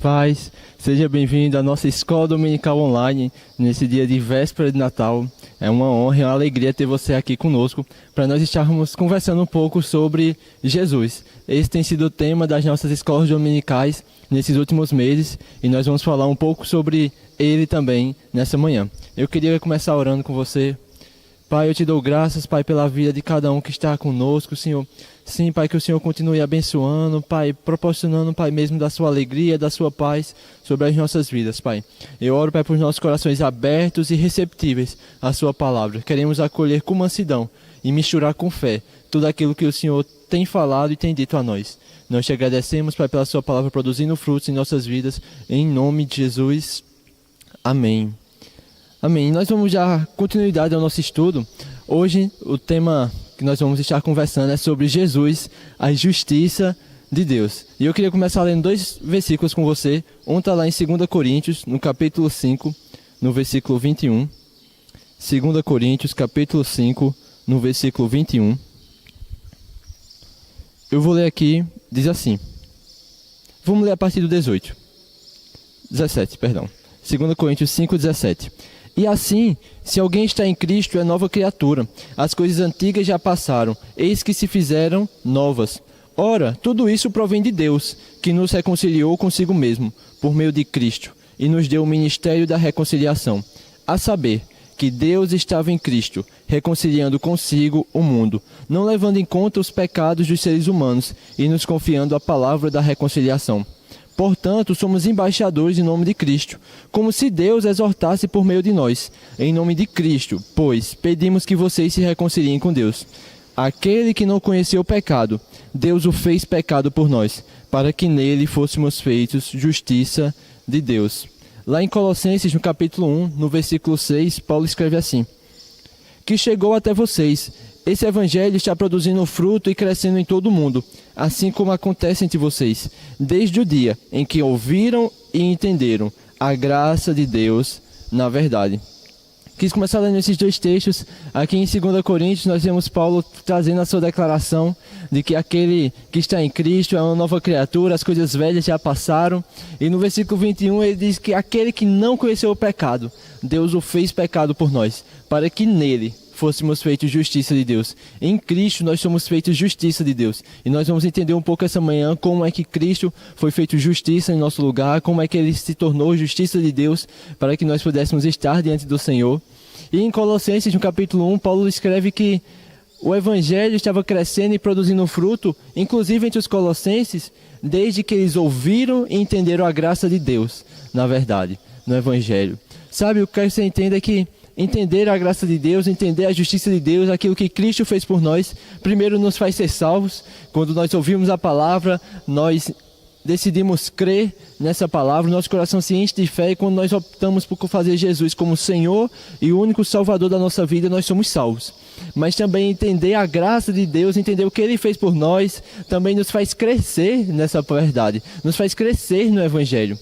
Paz, seja bem-vindo à nossa escola dominical online nesse dia de véspera de Natal. É uma honra e uma alegria ter você aqui conosco para nós estarmos conversando um pouco sobre Jesus. Esse tem sido o tema das nossas escolas dominicais nesses últimos meses e nós vamos falar um pouco sobre ele também nessa manhã. Eu queria começar orando com você. Pai, eu te dou graças, Pai, pela vida de cada um que está conosco, Senhor. Sim, Pai, que o Senhor continue abençoando, Pai, proporcionando, Pai, mesmo da sua alegria, da sua paz sobre as nossas vidas, Pai. Eu oro, Pai, por nossos corações abertos e receptíveis à sua palavra. Queremos acolher com mansidão e misturar com fé tudo aquilo que o Senhor tem falado e tem dito a nós. Nós te agradecemos, Pai, pela sua palavra produzindo frutos em nossas vidas. Em nome de Jesus. Amém. Amém. Nós vamos dar continuidade ao nosso estudo. Hoje, o tema que nós vamos estar conversando é sobre Jesus, a justiça de Deus. E eu queria começar lendo dois versículos com você. Um está lá em 2 Coríntios, no capítulo 5, no versículo 21. 2 Coríntios, capítulo 5, no versículo 21. Eu vou ler aqui, diz assim. Vamos ler a partir do 17, perdão. 2 Coríntios 5, 17. E assim, se alguém está em Cristo, é nova criatura. As coisas antigas já passaram, eis que se fizeram novas. Ora, tudo isso provém de Deus, que nos reconciliou consigo mesmo, por meio de Cristo, e nos deu o ministério da reconciliação. A saber, que Deus estava em Cristo, reconciliando consigo o mundo, não levando em conta os pecados dos seres humanos, e nos confiando a palavra da reconciliação. Portanto, somos embaixadores em nome de Cristo, como se Deus exortasse por meio de nós. Em nome de Cristo, pois, pedimos que vocês se reconciliem com Deus. Aquele que não conheceu o pecado, Deus o fez pecado por nós, para que nele fôssemos feitos justiça de Deus. Lá em Colossenses, no capítulo 1, no versículo 6, Paulo escreve assim: que chegou até vocês. Esse evangelho está produzindo fruto e crescendo em todo o mundo, assim como acontece entre vocês, desde o dia em que ouviram e entenderam a graça de Deus na verdade. Quis começar lendo esses dois textos. Aqui em 2 Coríntios nós vemos Paulo trazendo a sua declaração de que aquele que está em Cristo é uma nova criatura, as coisas velhas já passaram. E no versículo 21 ele diz que aquele que não conheceu o pecado, Deus o fez pecado por nós, para que nele fôssemos feitos justiça de Deus. Em Cristo nós somos feitos justiça de Deus. E nós vamos entender um pouco essa manhã como é que Cristo foi feito justiça em nosso lugar, como é que ele se tornou justiça de Deus para que nós pudéssemos estar diante do Senhor. E em Colossenses, no capítulo 1, Paulo escreve que o evangelho estava crescendo e produzindo fruto, inclusive entre os colossenses, desde que eles ouviram e entenderam a graça de Deus, na verdade, no evangelho. Sabe, o que você entende é que entender a graça de Deus, entender a justiça de Deus, aquilo que Cristo fez por nós, primeiro nos faz ser salvos. Quando nós ouvimos a palavra, nós decidimos crer nessa palavra, nosso coração se enche de fé, e quando nós optamos por fazer Jesus como Senhor e o único Salvador da nossa vida, nós somos salvos. Mas também entender a graça de Deus, entender o que Ele fez por nós, também nos faz crescer nessa verdade, nos faz crescer no Evangelho.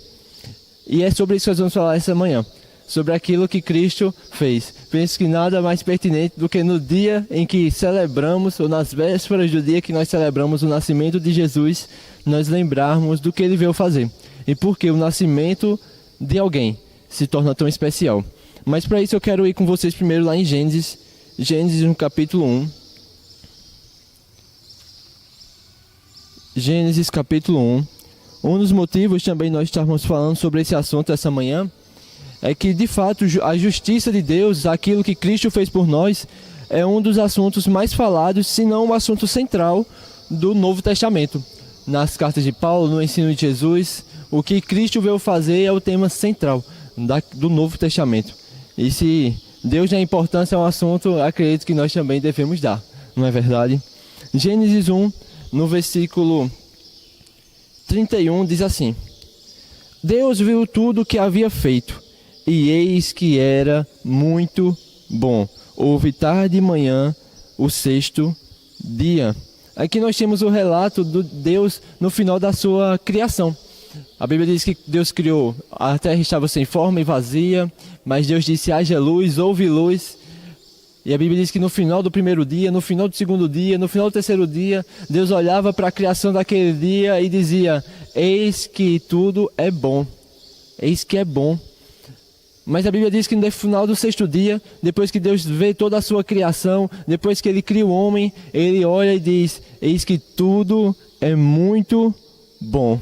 E é sobre isso que nós vamos falar essa manhã, sobre aquilo que Cristo fez. Penso que nada mais pertinente do que no dia em que celebramos, ou nas vésperas do dia que nós celebramos o nascimento de Jesus, nós lembrarmos do que Ele veio fazer. E por que o nascimento de alguém se torna tão especial. Mas para isso eu quero ir com vocês primeiro lá em Gênesis no capítulo 1. Gênesis capítulo 1. Um dos motivos também nós estamos falando sobre esse assunto essa manhã é que, de fato, a justiça de Deus, aquilo que Cristo fez por nós, é um dos assuntos mais falados, se não o assunto central do Novo Testamento. Nas cartas de Paulo, no ensino de Jesus, o que Cristo veio fazer é o tema central do Novo Testamento. E se Deus dá importância a um assunto, acredito que nós também devemos dar, não é verdade? Gênesis 1, no versículo 31, diz assim: Deus viu tudo o que havia feito, e eis que era muito bom. Houve tarde e manhã o sexto dia. Aqui nós temos o relato de Deus no final da sua criação. A Bíblia diz que Deus criou, a terra estava sem forma e vazia, mas Deus disse: haja luz, houve luz. E a Bíblia diz que no final do primeiro dia, no final do segundo dia, no final do terceiro dia, Deus olhava para a criação daquele dia e dizia: eis que tudo é bom. Eis que é bom. Mas a Bíblia diz que no final do sexto dia, depois que Deus vê toda a sua criação, depois que Ele cria o homem, Ele olha e diz, eis que tudo é muito bom.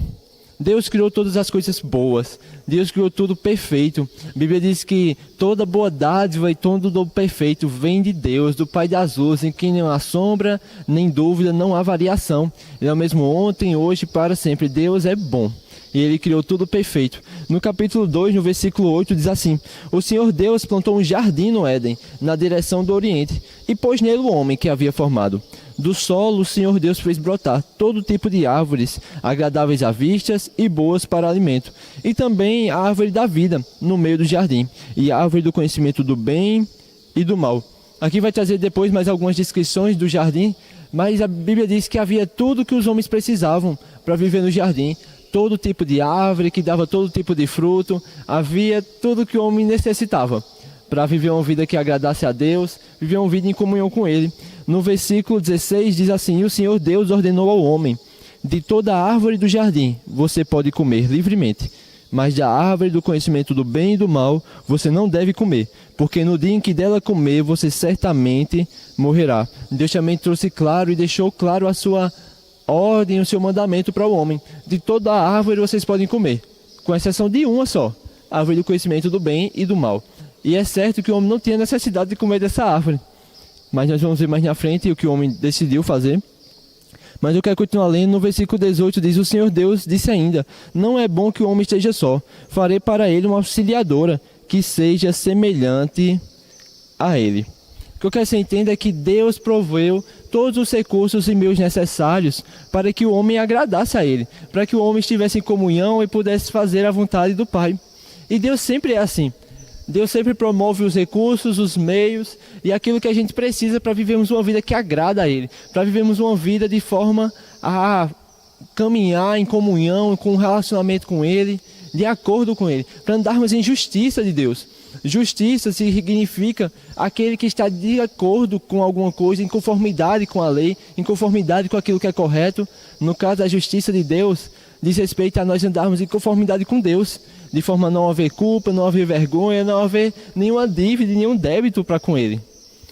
Deus criou todas as coisas boas. Deus criou tudo perfeito. A Bíblia diz que toda boa dádiva e todo dom perfeito vem de Deus, do Pai das luzes, em quem não há sombra, nem dúvida, não há variação. Ele é o mesmo ontem, hoje e para sempre. Deus é bom. E Ele criou tudo perfeito. No capítulo 2, no versículo 8, diz assim: O Senhor Deus plantou um jardim no Éden, na direção do Oriente, e pôs nele o homem que havia formado. Do solo o Senhor Deus fez brotar todo tipo de árvores, agradáveis à vista e boas para alimento. E também a árvore da vida, no meio do jardim, e a árvore do conhecimento do bem e do mal. Aqui vai trazer depois mais algumas descrições do jardim, mas a Bíblia diz que havia tudo que os homens precisavam para viver no jardim. Todo tipo de árvore, que dava todo tipo de fruto, havia tudo que o homem necessitava para viver uma vida que agradasse a Deus, viver uma vida em comunhão com Ele. No versículo 16 diz assim: E o Senhor Deus ordenou ao homem, de toda a árvore do jardim você pode comer livremente, mas da árvore do conhecimento do bem e do mal você não deve comer, porque no dia em que dela comer você certamente morrerá. Deus também trouxe claro e deixou claro a sua ordem, o seu mandamento para o homem. De toda a árvore vocês podem comer, com exceção de uma só, a árvore do conhecimento do bem e do mal. E é certo que o homem não tinha necessidade de comer dessa árvore, mas nós vamos ver mais na frente o que o homem decidiu fazer. Mas eu quero continuar lendo. No versículo 18 diz: O Senhor Deus disse ainda: Não é bom que o homem esteja só, farei para ele uma auxiliadora, que seja semelhante a ele. O que eu quero que você entenda é que Deus proveu todos os recursos e meios necessários para que o homem agradasse a Ele, para que o homem estivesse em comunhão e pudesse fazer a vontade do Pai. E Deus sempre é assim. Deus sempre promove os recursos, os meios e aquilo que a gente precisa para vivermos uma vida que agrada a Ele, para vivermos uma vida de forma a caminhar em comunhão, com um relacionamento com Ele, de acordo com Ele, para andarmos em justiça de Deus. Justiça significa aquele que está de acordo com alguma coisa, em conformidade com a lei, em conformidade com aquilo que é correto. No caso, a justiça de Deus diz respeito a nós andarmos em conformidade com Deus, de forma a não haver culpa, não haver vergonha, não haver nenhuma dívida, nenhum débito para com Ele.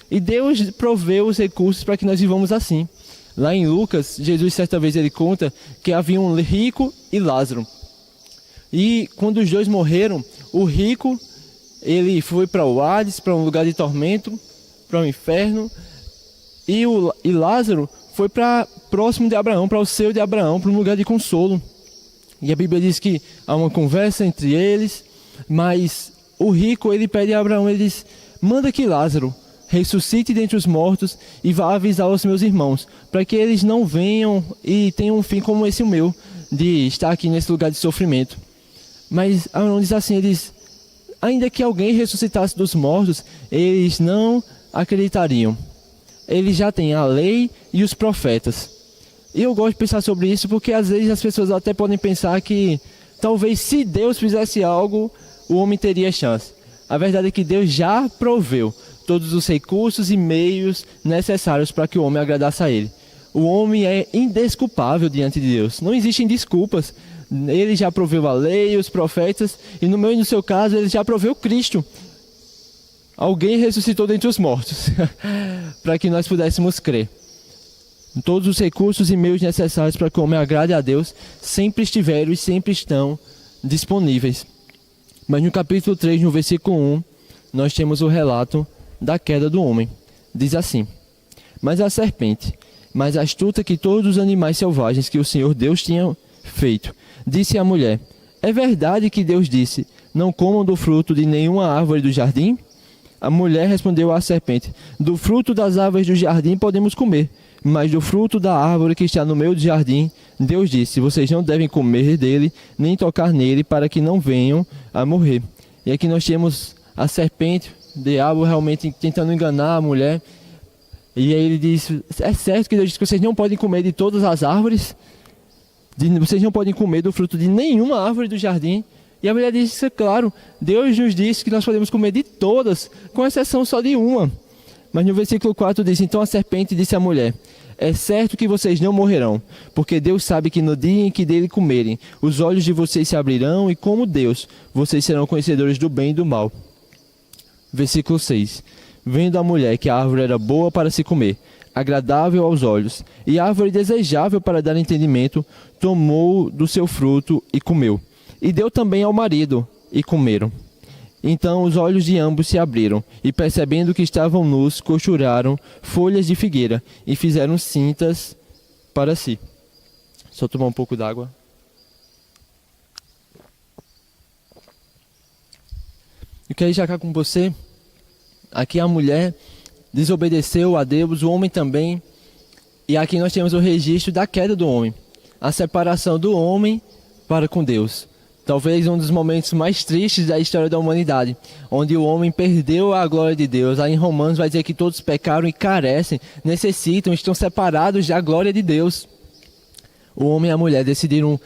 E Deus proveu os recursos para que nós vivamos assim. Lá em Lucas, Jesus certa vez ele conta que havia um rico e Lázaro. E quando os dois morreram, o rico ele foi para o Hades, para um lugar de tormento, para o inferno, e Lázaro foi para próximo de Abraão, para o seio de Abraão, para um lugar de consolo. E a Bíblia diz que há uma conversa entre eles, mas o rico ele pede a Abraão, ele diz: manda que Lázaro ressuscite dentre os mortos e vá avisar aos meus irmãos, para que eles não venham e tenham um fim como esse o meu, de estar aqui nesse lugar de sofrimento. Mas Abraão diz assim, ele diz: ainda que alguém ressuscitasse dos mortos, eles não acreditariam. Eles já têm a lei e os profetas. E eu gosto de pensar sobre isso porque às vezes as pessoas até podem pensar que talvez se Deus fizesse algo, o homem teria chance. A verdade é que Deus já proveu todos os recursos e meios necessários para que o homem agradasse a Ele. O homem é indesculpável diante de Deus. Não existem desculpas. Ele já proveu a lei, os profetas, e no meu e no seu caso, ele já proveu Cristo. Alguém ressuscitou dentre os mortos, para que nós pudéssemos crer. Todos os recursos e meios necessários para que o homem agrade a Deus sempre estiveram e sempre estão disponíveis. Mas no capítulo 3, no versículo 1, nós temos o relato da queda do homem. Diz assim: mas a serpente, mais astuta que todos os animais selvagens que o Senhor Deus tinha feito, disse à mulher: é verdade que Deus disse, não comam do fruto de nenhuma árvore do jardim? A mulher respondeu à serpente: do fruto das árvores do jardim podemos comer, mas do fruto da árvore que está no meio do jardim, Deus disse, vocês não devem comer dele, nem tocar nele, para que não venham a morrer. E aqui nós temos a serpente, o diabo realmente tentando enganar a mulher. E aí ele diz: é certo que Deus disse que vocês não podem comer de todas as árvores? Vocês não podem comer do fruto de nenhuma árvore do jardim? E a mulher disse: claro, Deus nos disse que nós podemos comer de todas, com exceção só de uma. Mas no versículo 4 diz: então a serpente disse à mulher: é certo que vocês não morrerão, porque Deus sabe que no dia em que dele comerem, os olhos de vocês se abrirão e, como Deus, vocês serão conhecedores do bem e do mal. Versículo 6. Vendo a mulher que a árvore era boa para se comer, agradável aos olhos, e árvore desejável para dar entendimento, tomou do seu fruto e comeu. E deu também ao marido, e comeram. Então os olhos de ambos se abriram, e percebendo que estavam nus, costuraram folhas de figueira, e fizeram cintas para si. Só tomar um pouco d'água. Eu quero destacar com você, aqui a mulher desobedeceu a Deus, o homem também. E aqui nós temos o registro da queda do homem, a separação do homem para com Deus. Talvez um dos momentos mais tristes da história da humanidade, onde o homem perdeu a glória de Deus. Aí em Romanos vai dizer que todos pecaram e carecem, necessitam, estão separados da glória de Deus. O homem e a mulher decidiram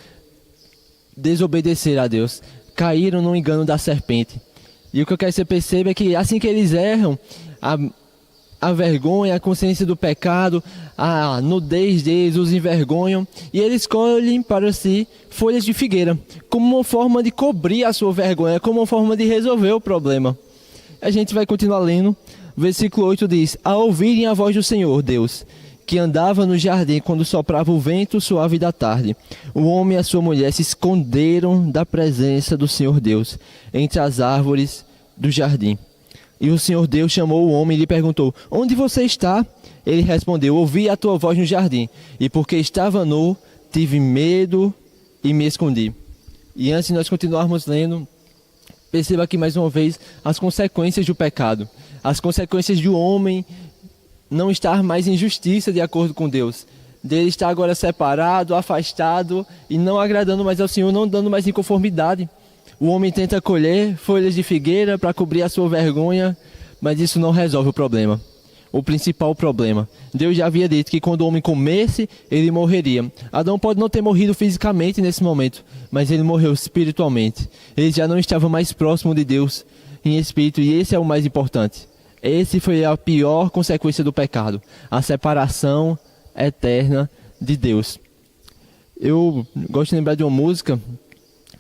desobedecer a Deus, caíram no engano da serpente. E o que eu quero que você perceba é que assim que eles erram, a vergonha, a consciência do pecado, a nudez deles os envergonham, e eles escolhem para si folhas de figueira, como uma forma de cobrir a sua vergonha, como uma forma de resolver o problema. A gente vai continuar lendo. Versículo 8 diz: a ouvirem a voz do Senhor Deus, que andava no jardim quando soprava o vento suave da tarde, o homem e a sua mulher se esconderam da presença do Senhor Deus entre as árvores do jardim. E o Senhor Deus chamou o homem e lhe perguntou: onde você está? Ele respondeu: ouvi a tua voz no jardim, e porque estava nu, tive medo e me escondi. E antes de nós continuarmos lendo, perceba aqui mais uma vez as consequências do pecado, as consequências de um homem não estar mais em justiça de acordo com Deus, dele estar agora separado, afastado e não agradando mais ao Senhor, não dando mais em conformidade. O homem tenta colher folhas de figueira para cobrir a sua vergonha, mas isso não resolve o problema. O principal problema. Deus já havia dito que quando o homem comesse, ele morreria. Adão pode não ter morrido fisicamente nesse momento, mas ele morreu espiritualmente. Ele já não estava mais próximo de Deus em espírito, e esse é o mais importante. Esse foi a pior consequência do pecado, a separação eterna de Deus. Eu gosto de lembrar de uma música.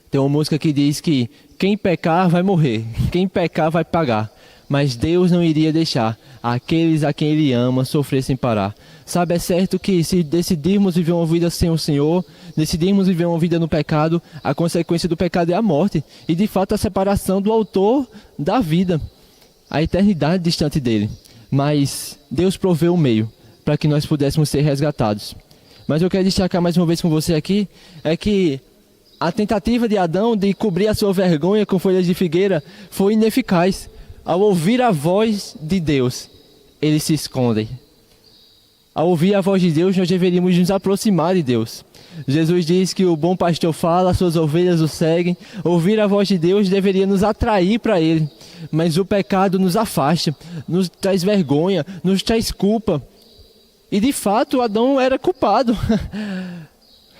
Tem uma música que diz que quem pecar vai morrer, quem pecar vai pagar. Mas Deus não iria deixar aqueles a quem Ele ama sofrer sem parar. Sabe, é certo que se decidirmos viver uma vida sem o Senhor, decidirmos viver uma vida no pecado, a consequência do pecado é a morte. E de fato a separação do autor da vida, a eternidade distante dele. Mas Deus proveu o meio para que nós pudéssemos ser resgatados. Mas eu quero destacar mais uma vez com você aqui, é que a tentativa de Adão de cobrir a sua vergonha com folhas de figueira foi ineficaz. Ao ouvir a voz de Deus, eles se escondem. Ao ouvir a voz de Deus, nós deveríamos nos aproximar de Deus. Jesus diz que o bom pastor fala, as suas ovelhas o seguem. Ouvir a voz de Deus deveria nos atrair para Ele. Mas o pecado nos afasta, nos traz vergonha, nos traz culpa. E de fato, Adão era culpado.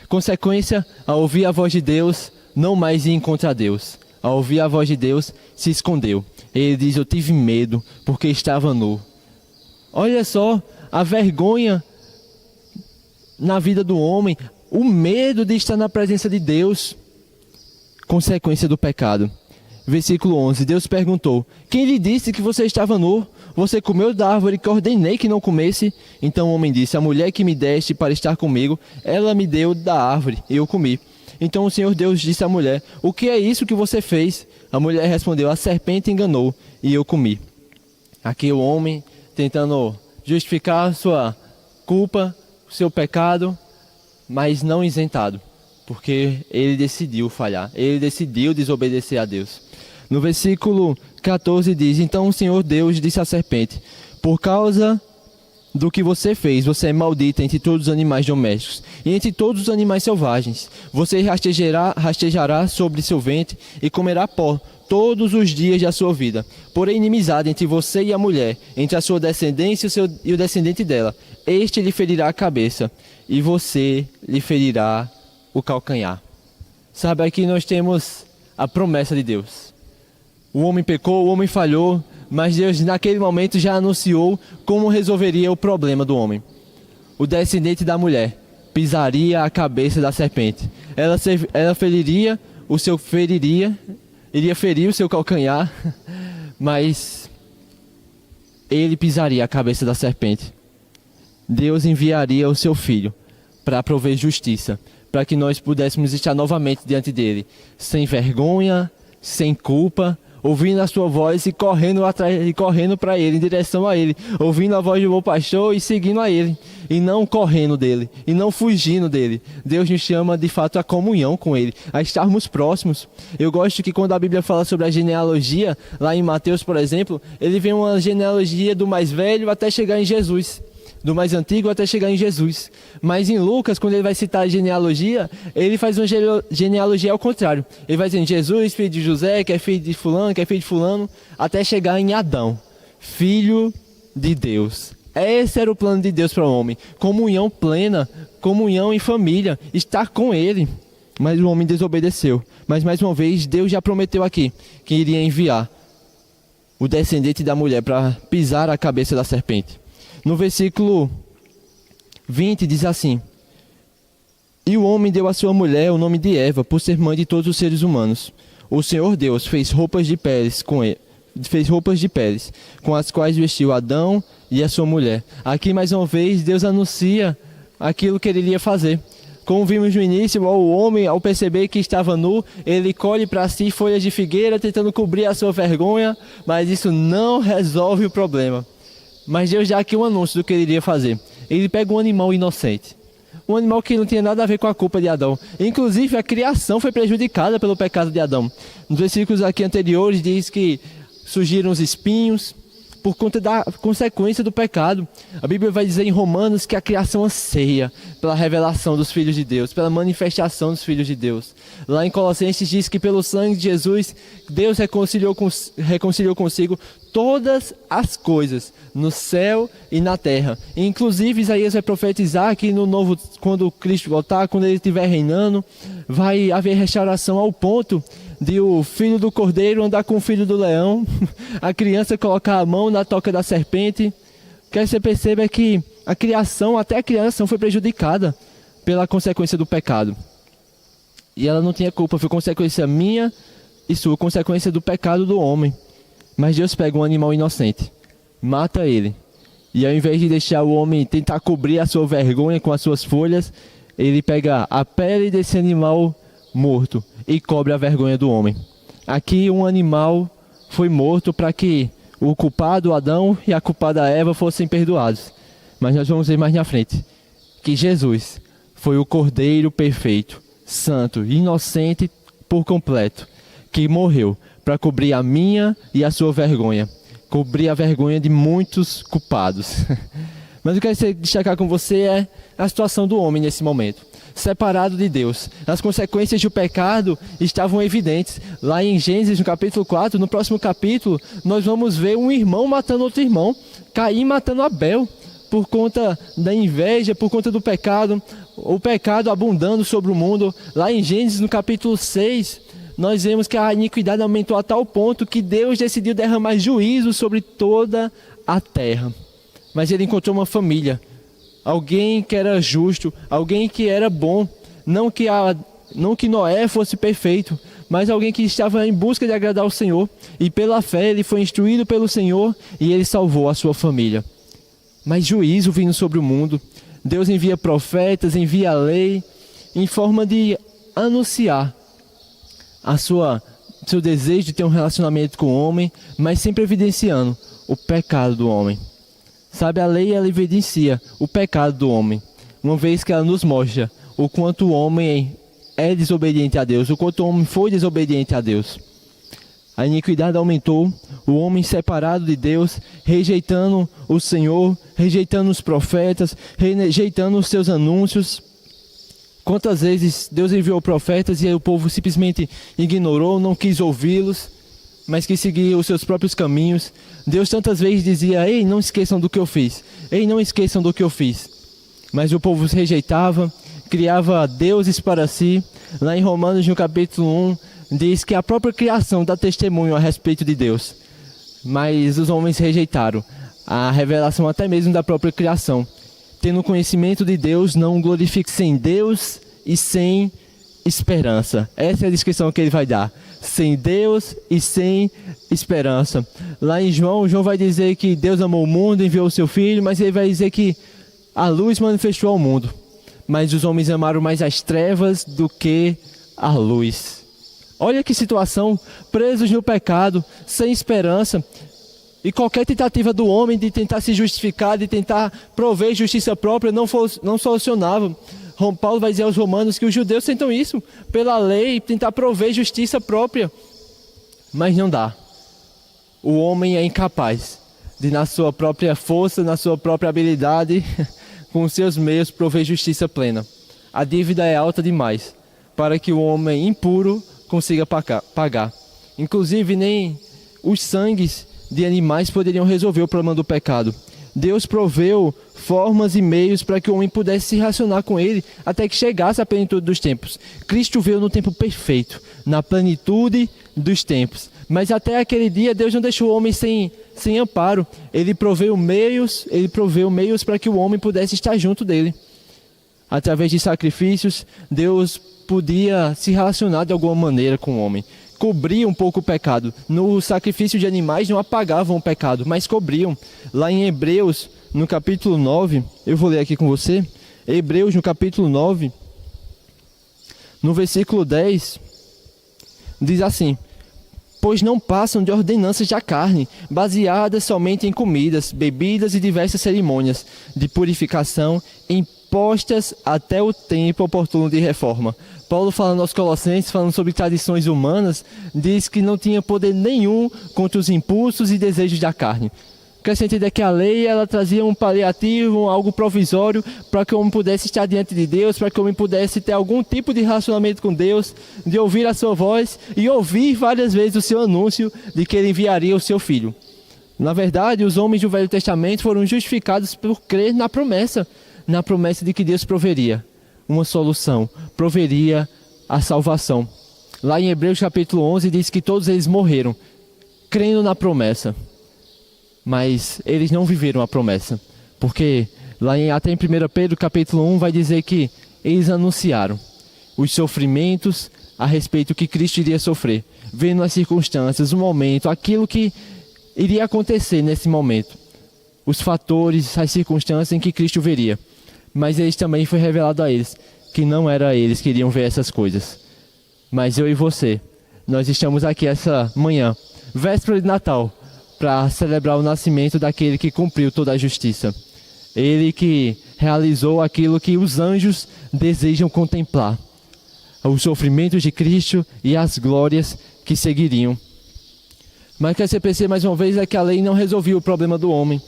Consequência, ao ouvir a voz de Deus, não mais ia encontrar Deus. Ao ouvir a voz de Deus, se escondeu. Ele diz: eu tive medo porque estava nu. Olha só a vergonha na vida do homem, o medo de estar na presença de Deus. Consequência do pecado. Versículo 11, Deus perguntou: quem lhe disse que você estava nu? Você comeu da árvore que ordenei que não comesse? Então o homem disse: a mulher que me deste para estar comigo, ela me deu da árvore e eu comi. Então o Senhor Deus disse à mulher: o que é isso que você fez? A mulher respondeu: a serpente enganou e eu comi. Aqui o homem tentando justificar sua culpa, o seu pecado, mas não isentado, porque ele decidiu falhar, ele decidiu desobedecer a Deus. No versículo 14 diz: então o Senhor Deus disse à serpente: por causa do que você fez, você é maldita entre todos os animais domésticos e entre todos os animais selvagens. Você rastejará sobre seu ventre e comerá pó todos os dias da sua vida. Porém, inimizade entre você e a mulher, entre a sua descendência e o descendente dela. Este lhe ferirá a cabeça e você lhe ferirá o calcanhar. Sabe, aqui nós temos a promessa de Deus. O homem pecou, o homem falhou, mas Deus naquele momento já anunciou como resolveria o problema do homem. o descendente da mulher pisaria a cabeça da serpente. Ela feriria, iria ferir o seu calcanhar, mas ele pisaria a cabeça da serpente. Deus enviaria o seu filho para prover justiça, para que nós pudéssemos estar novamente diante dele, sem vergonha, sem culpa, ouvindo a sua voz e correndo atrás, e correndo para ele, em direção a ele, ouvindo a voz do bom pastor e seguindo a ele, e não correndo dele, e não fugindo dele. Deus nos chama de fato a comunhão com ele, a estarmos próximos. Eu gosto que quando a Bíblia fala sobre a genealogia, lá em Mateus, por exemplo, ele vem uma genealogia do mais velho até chegar em Jesus, do mais antigo até chegar em Jesus. Mas em Lucas, quando ele vai citar a genealogia, ele faz uma genealogia ao contrário. Ele vai dizendo Jesus, filho de José, que é filho de fulano, que é filho de fulano, até chegar em Adão, filho de Deus. Esse era o plano de Deus para o homem. Comunhão plena, comunhão em família, estar com ele. Mas o homem desobedeceu. Mas mais uma vez, Deus já prometeu aqui que iria enviar o descendente da mulher para pisar a cabeça da serpente. No versículo 20 diz assim: E o homem deu à sua mulher o nome de Eva, por ser mãe de todos os seres humanos. O Senhor Deus fez roupas de peles com as quais vestiu Adão e a sua mulher. Aqui mais uma vez Deus anuncia aquilo que ele iria fazer. Como vimos no início, o homem, ao perceber que estava nu, ele colhe para si folhas de figueira, tentando cobrir a sua vergonha, mas isso não resolve o problema. Mas Deus dá aqui um anúncio do que ele iria fazer. Ele pega um animal inocente. Um animal que não tinha nada a ver com a culpa de Adão. Inclusive, a criação foi prejudicada pelo pecado de Adão. Nos versículos aqui anteriores, diz que surgiram os espinhos por conta da consequência do pecado. A Bíblia vai dizer em Romanos que a criação anseia pela revelação dos filhos de Deus, pela manifestação dos filhos de Deus. Lá em Colossenses diz que pelo sangue de Jesus, Deus reconciliou consigo todas as coisas, no céu e na terra. Inclusive, Isaías vai profetizar que quando Cristo voltar, quando ele estiver reinando, vai haver restauração ao ponto de o filho do cordeiro andar com o filho do leão, a criança colocar a mão na toca da serpente. Quer que você perceba que a criação, até a criação foi prejudicada pela consequência do pecado. E ela não tinha culpa, foi consequência minha e sua, consequência do pecado do homem. Mas Deus pega um animal inocente, mata ele, e ao invés de deixar o homem tentar cobrir a sua vergonha com as suas folhas, ele pega a pele desse animal morto e cobre a vergonha do homem. Aqui um animal foi morto para que o culpado Adão e a culpada Eva fossem perdoados. Mas nós vamos ver mais na frente que Jesus foi o Cordeiro perfeito, santo, inocente por completo, que morreu para cobrir a minha e a sua vergonha, cobrir a vergonha de muitos culpados. Mas o que eu quero destacar com você é a situação do homem nesse momento, separado de Deus. As consequências do pecado estavam evidentes. Lá em Gênesis, no capítulo 4, no próximo capítulo, nós vamos ver um irmão matando outro irmão, Caim matando Abel, por conta da inveja, por conta do pecado, o pecado abundando sobre o mundo. Lá em Gênesis, no capítulo 6, nós vemos que a iniquidade aumentou a tal ponto que Deus decidiu derramar juízo sobre toda a terra. Mas ele encontrou uma família, alguém que era justo, alguém que era bom, não que Noé fosse perfeito, mas alguém que estava em busca de agradar ao Senhor, e pela fé ele foi instruído pelo Senhor e ele salvou a sua família. Mas juízo vindo sobre o mundo, Deus envia profetas, envia a lei, em forma de anunciar seu desejo de ter um relacionamento com o homem, mas sempre evidenciando o pecado do homem. Sabe, a lei ela evidencia o pecado do homem, uma vez que ela nos mostra o quanto o homem é desobediente a Deus, o quanto o homem foi desobediente a Deus. A iniquidade aumentou, o homem separado de Deus, rejeitando o Senhor, rejeitando os profetas, rejeitando os seus anúncios. Quantas vezes Deus enviou profetas e o povo simplesmente ignorou, não quis ouvi-los, mas quis seguir os seus próprios caminhos. Deus tantas vezes dizia: ei, não esqueçam do que eu fiz. Ei, não esqueçam do que eu fiz. Mas o povo se rejeitava, criava deuses para si. Lá em Romanos, no capítulo 1, diz que a própria criação dá testemunho a respeito de Deus. Mas os homens rejeitaram a revelação até mesmo da própria criação. tendo conhecimento de Deus, não o glorifica. Sem Deus e sem esperança. Essa é a descrição que ele vai dar. Sem Deus e sem esperança. Lá em João vai dizer que Deus amou o mundo, enviou o seu Filho, mas ele vai dizer que a luz manifestou ao mundo. Mas os homens amaram mais as trevas do que a luz. Olha que situação, presos no pecado, sem esperança. E qualquer tentativa do homem de tentar se justificar, de tentar prover justiça própria, não solucionava. Paulo vai dizer aos romanos que os judeus tentam isso, pela lei, tentar prover justiça própria. Mas não dá. O homem é incapaz de, na sua própria força, na sua própria habilidade, com os seus meios, prover justiça plena. A dívida é alta demais para que o homem impuro consiga pagar. Inclusive, nem os sangues de animais poderiam resolver o problema do pecado. Deus proveu formas e meios para que o homem pudesse se relacionar com ele até que chegasse a plenitude dos tempos. Cristo veio no tempo perfeito, na plenitude dos tempos. Mas até aquele dia Deus não deixou o homem sem amparo. Ele proveu meios para que o homem pudesse estar junto dele. Através de sacrifícios, Deus podia se relacionar de alguma maneira com o homem. Cobriam um pouco o pecado. No sacrifício de animais não apagavam o pecado, mas cobriam. Lá em Hebreus, no capítulo 9, eu vou ler aqui com você. Hebreus, no capítulo 9, no versículo 10, diz assim: pois não passam de ordenanças da carne, baseadas somente em comidas, bebidas e diversas cerimônias de purificação impostas até o tempo oportuno de reforma. Paulo, falando aos Colossenses, falando sobre tradições humanas, diz que não tinha poder nenhum contra os impulsos e desejos da carne. Quer se entender que a lei, ela trazia um paliativo, algo provisório, para que o homem pudesse estar diante de Deus, para que o homem pudesse ter algum tipo de relacionamento com Deus, de ouvir a sua voz e ouvir várias vezes o seu anúncio de que ele enviaria o seu Filho. Na verdade, os homens do Velho Testamento foram justificados por crer na promessa de que Deus proveria uma solução, proveria a salvação. Lá em Hebreus capítulo 11 diz que todos eles morreram, crendo na promessa. Mas eles não viveram a promessa, porque até em 1 Pedro capítulo 1 vai dizer que eles anunciaram os sofrimentos a respeito que Cristo iria sofrer, vendo as circunstâncias, o momento, aquilo que iria acontecer nesse momento, os fatores, as circunstâncias em que Cristo veria. Mas eles também foi revelado a eles que não era eles que iriam ver essas coisas, mas eu e você. Nós estamos aqui essa manhã, véspera de Natal, para celebrar o nascimento daquele que cumpriu toda a justiça. Ele que realizou aquilo que os anjos desejam contemplar, os sofrimentos de Cristo e as glórias que seguiriam. Mas o que você percebe mais uma vez é que a lei não resolvia o problema do homem.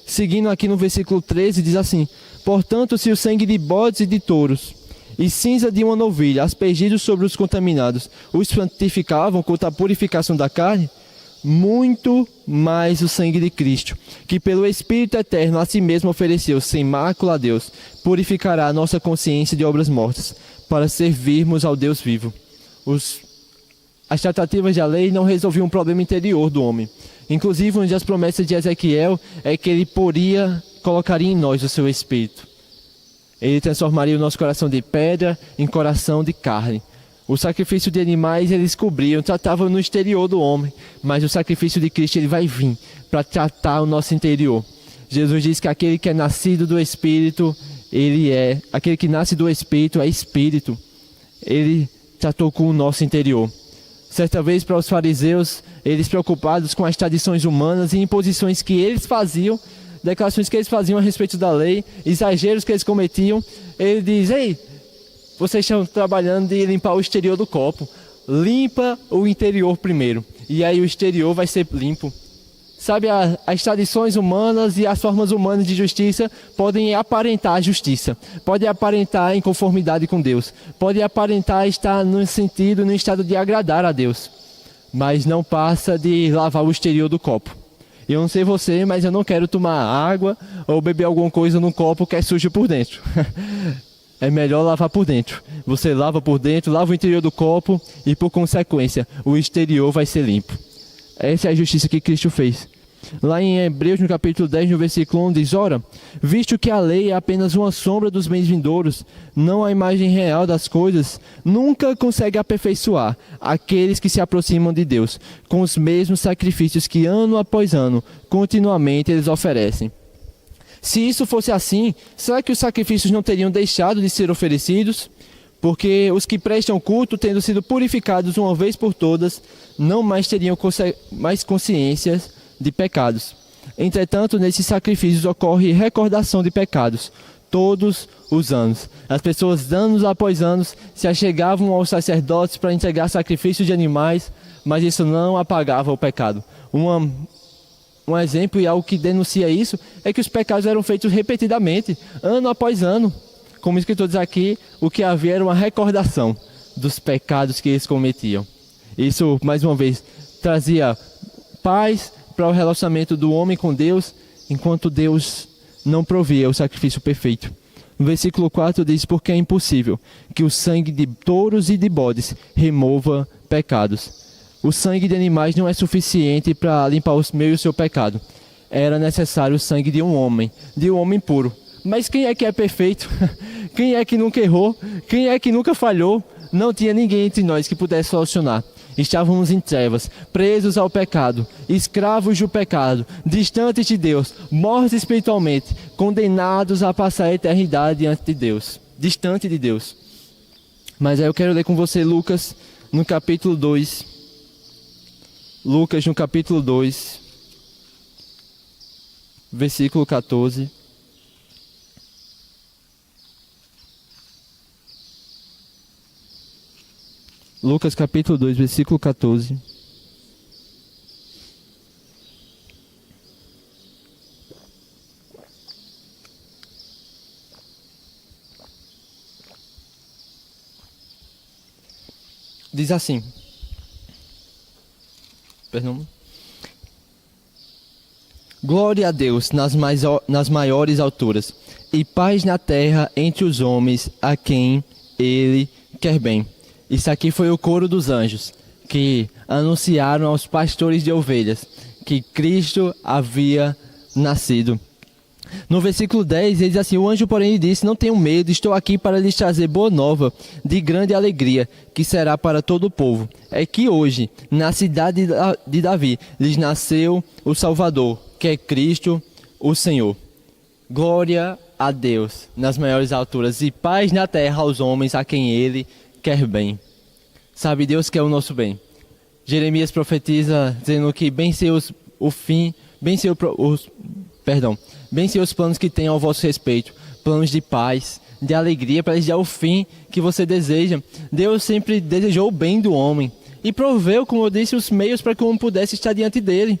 Seguindo aqui no versículo 13, diz assim: portanto, se o sangue de bodes e de touros e cinza de uma novilha, aspergidos sobre os contaminados, os santificavam contra a purificação da carne, muito mais o sangue de Cristo, que pelo Espírito Eterno a si mesmo ofereceu sem mácula a Deus, purificará a nossa consciência de obras mortas, para servirmos ao Deus vivo. As tratativas da lei não resolviam um problema interior do homem. Inclusive, uma das promessas de Ezequiel é que ele colocaria em nós o seu Espírito. Ele transformaria o nosso coração de pedra em coração de carne. O sacrifício de animais eles cobriam, tratavam no exterior do homem, mas o sacrifício de Cristo ele vai vir para tratar o nosso interior. Jesus diz que aquele que é nascido do Espírito, aquele que nasce do Espírito é Espírito. Ele tratou com o nosso interior. Certa vez, para os fariseus, eles preocupados com as tradições humanas e imposições que eles faziam, declarações que eles faziam a respeito da lei, exageros que eles cometiam, ele diz: ei, vocês estão trabalhando de limpar o exterior do copo, limpa o interior primeiro, e aí o exterior vai ser limpo. Sabe, as tradições humanas e as formas humanas de justiça podem aparentar a justiça, podem aparentar em conformidade com Deus, podem aparentar estar no estado de agradar a Deus, mas não passa de lavar o exterior do copo. Eu não sei você, mas eu não quero tomar água ou beber alguma coisa num copo que é sujo por dentro. É melhor lavar por dentro. Você lava por dentro, lava o interior do copo e, por consequência, o exterior vai ser limpo. Essa é a justiça que Cristo fez. Lá em Hebreus, no capítulo 10, no versículo 1, diz: ora, visto que a lei é apenas uma sombra dos bens vindouros, não a imagem real das coisas, nunca consegue aperfeiçoar aqueles que se aproximam de Deus, com os mesmos sacrifícios que ano após ano, continuamente eles oferecem. Se isso fosse assim, será que os sacrifícios não teriam deixado de ser oferecidos? Porque os que prestam culto, tendo sido purificados uma vez por todas, não mais teriam mais consciências de pecados. Entretanto, nesses sacrifícios ocorre recordação de pecados, todos os anos. As pessoas, anos após anos, se achegavam aos sacerdotes para entregar sacrifícios de animais, mas isso não apagava o pecado. Um exemplo e algo que denuncia isso é que os pecados eram feitos repetidamente, ano após ano. Como o escritor diz aqui, o que havia era uma recordação dos pecados que eles cometiam. Isso, mais uma vez, trazia paz para o relacionamento do homem com Deus, enquanto Deus não provia o sacrifício perfeito. No versículo 4 diz: porque é impossível que o sangue de touros e de bodes remova pecados. O sangue de animais não é suficiente para limpar o meu e o seu pecado. Era necessário o sangue de um homem puro. Mas quem é que é perfeito? Quem é que nunca errou? Quem é que nunca falhou? Não tinha ninguém entre nós que pudesse solucionar. Estávamos em trevas, presos ao pecado, escravos do pecado, distantes de Deus, mortos espiritualmente, condenados a passar a eternidade diante de Deus, distante de Deus. Mas aí eu quero ler com você Lucas no capítulo 2. Lucas no capítulo 2, versículo 14. Lucas capítulo 2, versículo 14. Diz assim. Perdão. Glória a Deus nas maiores alturas, e paz na terra entre os homens a quem Ele quer bem. Isso aqui foi o coro dos anjos, que anunciaram aos pastores de ovelhas que Cristo havia nascido. No versículo 10, ele diz assim: o anjo, porém, lhe disse: não tenham medo, estou aqui para lhes trazer boa nova, de grande alegria, que será para todo o povo. É que hoje, na cidade de Davi, lhes nasceu o Salvador, que é Cristo, o Senhor. Glória a Deus nas maiores alturas, e paz na terra aos homens a quem Ele quer bem. Sabe, Deus quer o nosso bem. Jeremias profetiza dizendo que bem ser os planos que tem ao vosso respeito, planos de paz, de alegria, para lhes dar o fim que você deseja. Deus sempre desejou o bem do homem e proveu, como eu disse, os meios para que o homem pudesse estar diante dele.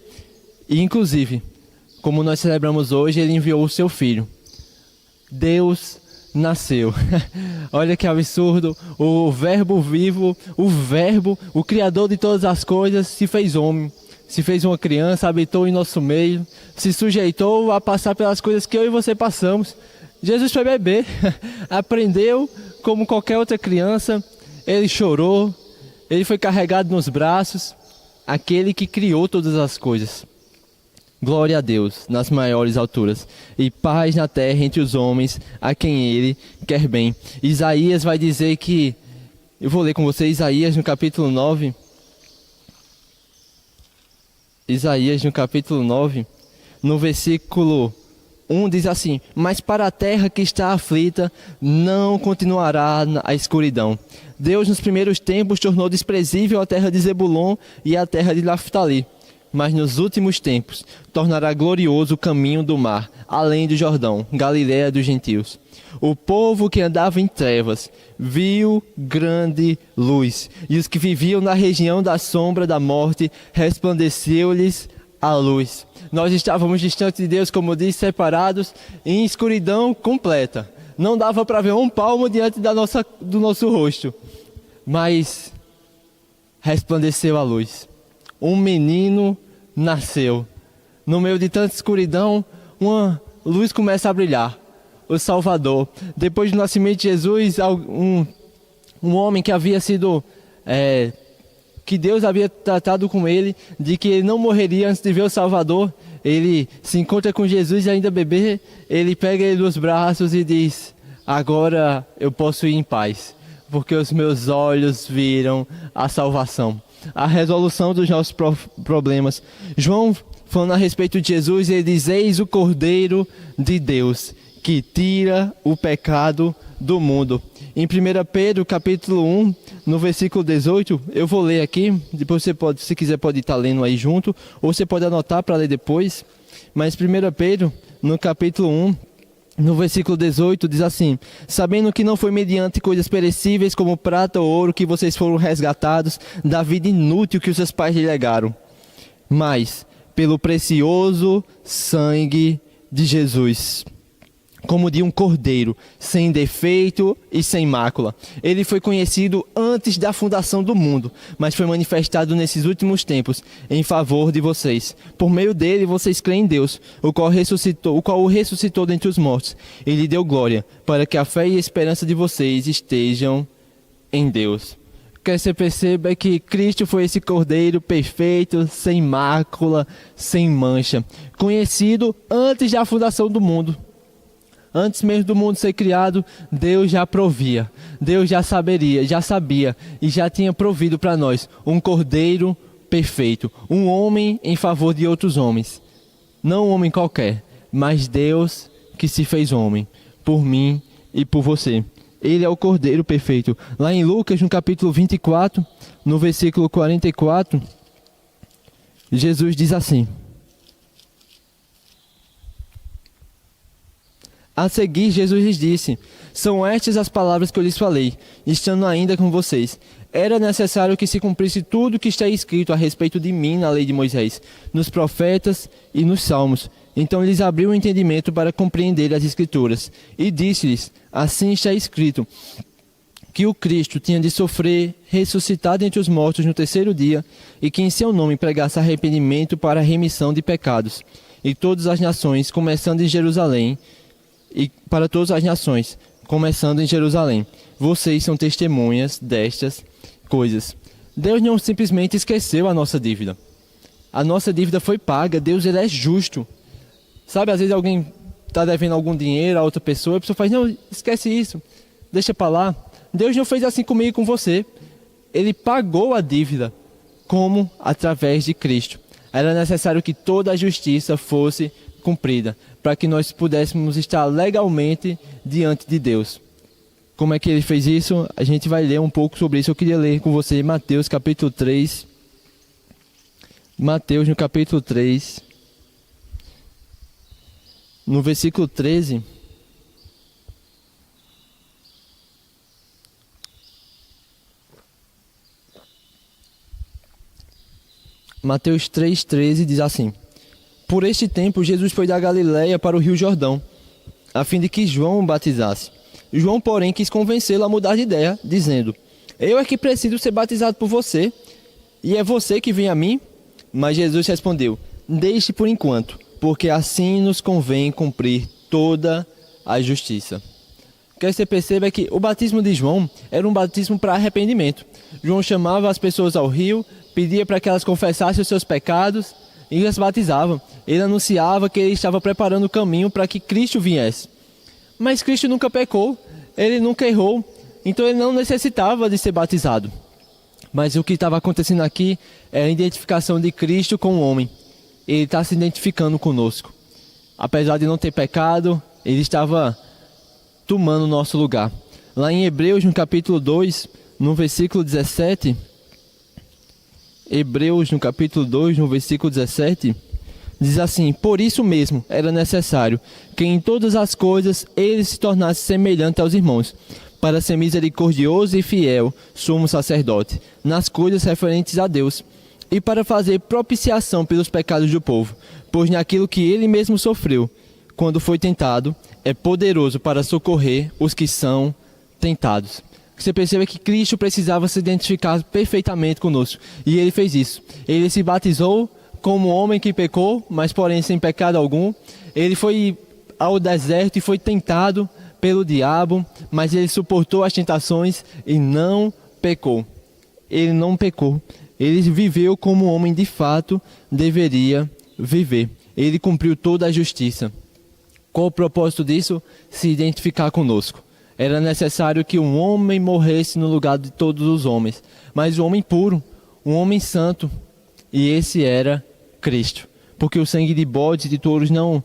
E inclusive, como nós celebramos hoje, Ele enviou o seu Filho. Deus nasceu. Olha que absurdo, o verbo vivo, o verbo, o criador de todas as coisas, se fez homem, se fez uma criança, habitou em nosso meio, se sujeitou a passar pelas coisas que eu e você passamos. Jesus foi bebê, aprendeu como qualquer outra criança, ele chorou, ele foi carregado nos braços, aquele que criou todas as coisas. Glória a Deus nas maiores alturas, e paz na terra entre os homens a quem Ele quer bem. Isaías vai dizer que, eu vou ler com você Isaías no capítulo 9. Isaías no capítulo 9, no versículo 1 diz assim: mas para a terra que está aflita não continuará a escuridão. Deus nos primeiros tempos tornou desprezível a terra de Zebulon e a terra de Naftali. Mas nos últimos tempos tornará glorioso o caminho do mar, além do Jordão, Galiléia dos gentios. O povo que andava em trevas viu grande luz, e os que viviam na região da sombra da morte resplandeceu-lhes a luz. Nós estávamos distantes de Deus, como disse, separados, em escuridão completa. Não dava para ver um palmo diante do nosso rosto, mas resplandeceu a luz. Um menino nasceu. No meio de tanta escuridão, uma luz começa a brilhar. O Salvador. Depois do nascimento de Jesus, um homem que havia sido... que Deus havia tratado com ele, de que ele não morreria antes de ver o Salvador, ele se encontra com Jesus e ainda bebê, ele pega ele nos braços e diz: agora eu posso ir em paz, porque os meus olhos viram a salvação, a resolução dos nossos problemas. João, falando a respeito de Jesus, ele diz: eis o Cordeiro de Deus, que tira o pecado do mundo. Em 1 Pedro, capítulo 1, no versículo 18, eu vou ler aqui, depois você pode, se quiser pode estar lendo aí junto, ou você pode anotar para ler depois. Mas 1 Pedro, no capítulo 1, no versículo 18, diz assim: sabendo que não foi mediante coisas perecíveis como prata ou ouro que vocês foram resgatados da vida inútil que os seus pais lhe legaram, mas pelo precioso sangue de Jesus, como de um cordeiro, sem defeito e sem mácula. Ele foi conhecido antes da fundação do mundo, mas foi manifestado nesses últimos tempos em favor de vocês. Por meio dele, vocês creem em Deus, o qual o ressuscitou dentre os mortos. Ele deu glória, para que a fé e a esperança de vocês estejam em Deus. Que você perceba que Cristo foi esse cordeiro perfeito, sem mácula, sem mancha, conhecido antes da fundação do mundo. Antes mesmo do mundo ser criado, Deus já provia, Deus já sabia e já tinha provido para nós um cordeiro perfeito, um homem em favor de outros homens. Não um homem qualquer, mas Deus que se fez homem, por mim e por você. Ele é o cordeiro perfeito. Lá em Lucas, no capítulo 24, no versículo 44, Jesus diz assim: a seguir, Jesus lhes disse: são estas as palavras que eu lhes falei, estando ainda com vocês. Era necessário que se cumprisse tudo o que está escrito a respeito de mim na lei de Moisés, nos profetas e nos salmos. Então lhes abriu o entendimento para compreender as Escrituras. E disse-lhes: assim está escrito, que o Cristo tinha de sofrer, ressuscitar dentre os mortos no terceiro dia, e que em seu nome pregasse arrependimento para a remissão de pecados. E todas as nações, começando em Jerusalém, e para todas as nações, começando em Jerusalém. Vocês são testemunhas destas coisas. Deus não simplesmente esqueceu a nossa dívida. A nossa dívida foi paga. Deus, ele é justo. Sabe, às vezes alguém está devendo algum dinheiro a outra pessoa, a pessoa faz: não, esquece isso, deixa para lá. Deus não fez assim comigo e com você. Ele pagou a dívida, como através de Cristo. Era necessário que toda a justiça fosse cumprida, para que nós pudéssemos estar legalmente diante de Deus. Como é que ele fez isso? A gente vai ler um pouco sobre isso. Eu queria ler com você Mateus capítulo 3. Mateus no capítulo 3, no versículo 13. Mateus 3,13 diz assim: por este tempo, Jesus foi da Galiléia para o rio Jordão, a fim de que João o batizasse. João, porém, quis convencê-lo a mudar de ideia, dizendo: eu é que preciso ser batizado por você, e é você que vem a mim? Mas Jesus respondeu: deixe por enquanto, porque assim nos convém cumprir toda a justiça. O que você percebe é que o batismo de João era um batismo para arrependimento. João chamava as pessoas ao rio, pedia para que elas confessassem os seus pecados, e as batizavam. Ele anunciava que ele estava preparando o caminho para que Cristo viesse. Mas Cristo nunca pecou, ele nunca errou, então ele não necessitava de ser batizado. Mas o que estava acontecendo aqui é a identificação de Cristo com o homem. Ele está se identificando conosco. Apesar de não ter pecado, ele estava tomando o nosso lugar. Lá em Hebreus, no capítulo 2, no versículo 17... Hebreus, no capítulo 2, no versículo 17, diz assim: por isso mesmo era necessário que em todas as coisas ele se tornasse semelhante aos irmãos, para ser misericordioso e fiel sumo sacerdote, nas coisas referentes a Deus, e para fazer propiciação pelos pecados do povo, pois naquilo que ele mesmo sofreu, quando foi tentado, é poderoso para socorrer os que são tentados. Você percebe que Cristo precisava se identificar perfeitamente conosco. E ele fez isso. Ele se batizou como homem que pecou, mas porém sem pecado algum. Ele foi ao deserto e foi tentado pelo diabo, mas ele suportou as tentações e não pecou. Ele não pecou. Ele viveu como o homem de fato deveria viver. Ele cumpriu toda a justiça. Qual o propósito disso? Se identificar conosco. Era necessário que um homem morresse no lugar de todos os homens, mas um homem puro, um homem santo, e esse era Cristo, porque o sangue de bodes e de touros não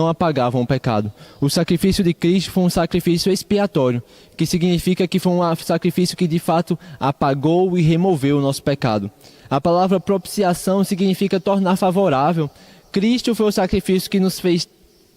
apagavam o pecado. O sacrifício de Cristo foi um sacrifício expiatório, que significa que foi um sacrifício que de fato apagou e removeu o nosso pecado. A palavra propiciação significa tornar favorável. Cristo foi o sacrifício que nos fez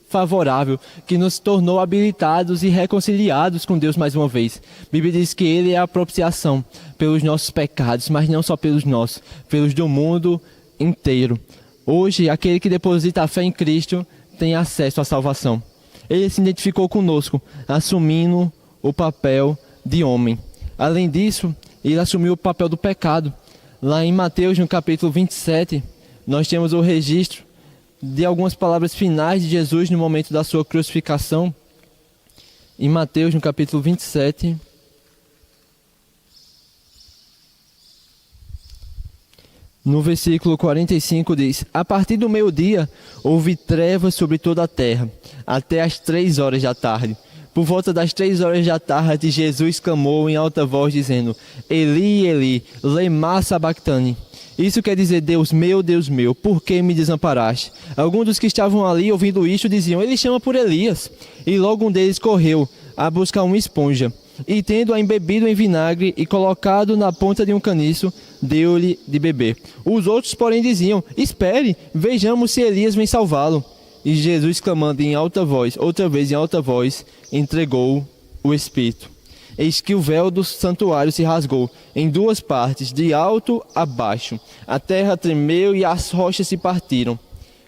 favorável, que nos tornou habilitados e reconciliados com Deus mais uma vez. A Bíblia diz que Ele é a propiciação pelos nossos pecados, mas não só pelos nossos, pelos do mundo inteiro. Hoje, aquele que deposita a fé em Cristo tem acesso à salvação. Ele se identificou conosco, assumindo o papel de homem. Além disso, ele assumiu o papel do pecado. Lá em Mateus, no capítulo 27, nós temos o registro de algumas palavras finais de Jesus no momento da sua crucificação. Em Mateus, no capítulo 27, no versículo 45 diz: a partir do meio-dia houve trevas sobre toda a terra, até as 3 horas da tarde. Por volta das 3 horas da tarde, Jesus clamou em alta voz, dizendo: Eli, Eli, lema sabachthani. Isso quer dizer: Deus meu, por que me desamparaste? Alguns dos que estavam ali ouvindo isto diziam: ele chama por Elias. E logo um deles correu a buscar uma esponja, e tendo-a embebido em vinagre e colocado na ponta de um caniço, deu-lhe de beber. Os outros, porém, diziam: espere, vejamos se Elias vem salvá-lo. E Jesus, clamando em alta voz, outra vez em alta voz, entregou o Espírito. Eis que o véu do santuário se rasgou em 2 partes, de alto a baixo. A terra tremeu e as rochas se partiram. O